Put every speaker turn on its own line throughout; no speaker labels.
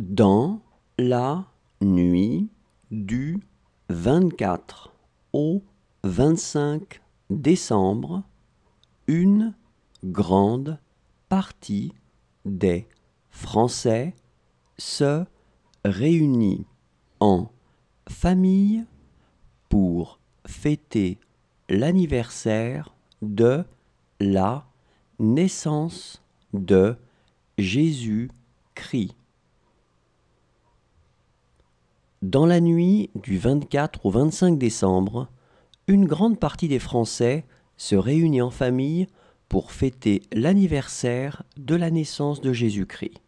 Dans la nuit du 24 au 25 décembre, une grande partie des Français se réunit en famille pour fêter l'anniversaire de la naissance de Jésus-Christ. Dans la nuit du 24 au 25 décembre, une grande partie des Français se réunit en famille pour fêter l'anniversaire de la naissance de Jésus-Christ.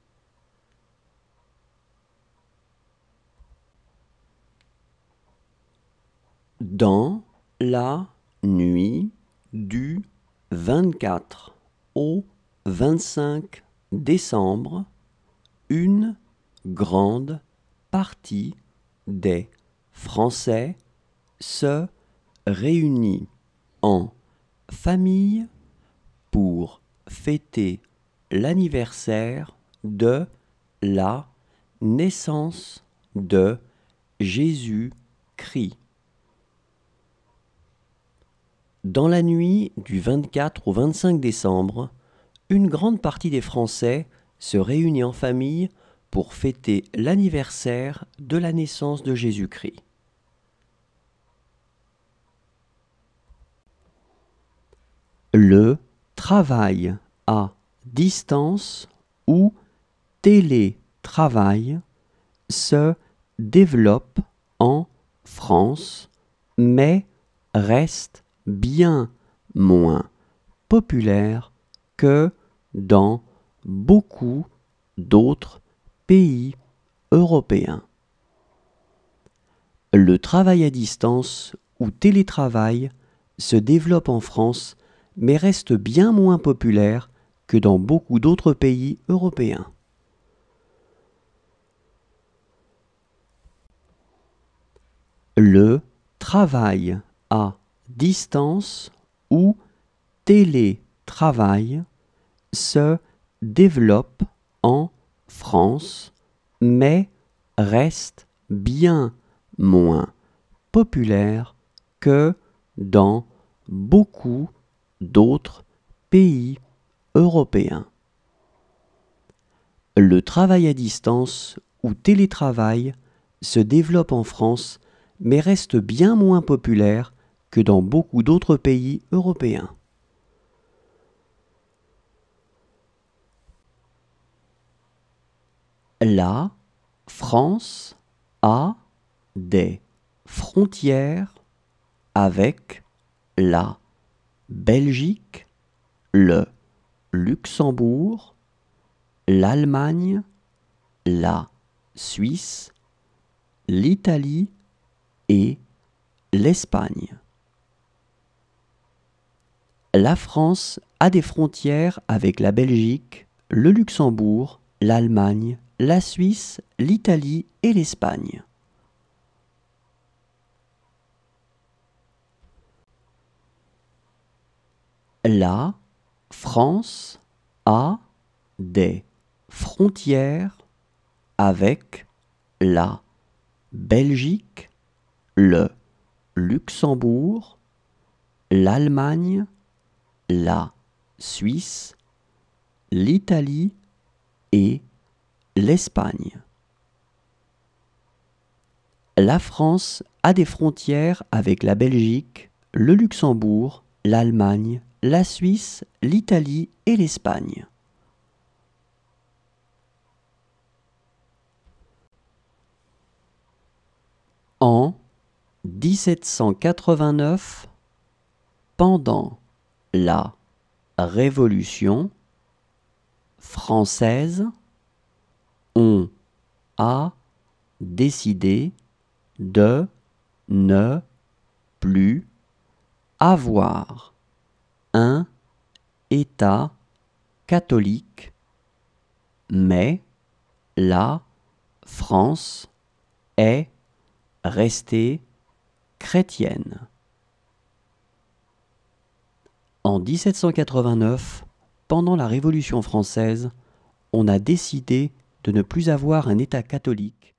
Dans la nuit du 24 au 25 décembre, une grande partie des Français se réunit en famille pour fêter l'anniversaire de la naissance de Jésus-Christ. Dans la nuit du 24 au 25 décembre, une grande partie des Français se réunit en famille pour fêter l'anniversaire de la naissance de Jésus-Christ. Le travail à distance ou télétravail se développe en France, mais reste bien moins populaire que dans beaucoup d'autres pays européens. Le travail à distance ou télétravail se développe en France, mais reste bien moins populaire que dans beaucoup d'autres pays européens. Le travail à distance ou télétravail se développe en France, mais reste bien moins populaire que dans beaucoup d'autres pays européens. Le travail à distance ou télétravail se développe en France, mais reste bien moins populaire que dans beaucoup d'autres pays européens. La France a des frontières avec la Belgique, le Luxembourg, l'Allemagne, la Suisse, l'Italie et l'Espagne. La France a des frontières avec la Belgique, le Luxembourg, l'Allemagne, la Suisse, l'Italie et l'Espagne. La France a des frontières avec la Belgique, le Luxembourg, l'Allemagne, la Suisse, l'Italie et l'Espagne. La France a des frontières avec la Belgique, le Luxembourg, l'Allemagne, la Suisse, l'Italie et l'Espagne. En 1789, pendant la Révolution française, on a décidé de ne plus avoir un État catholique, mais la France est restée chrétienne. En 1789, pendant la Révolution française, on a décidé de ne plus avoir un État catholique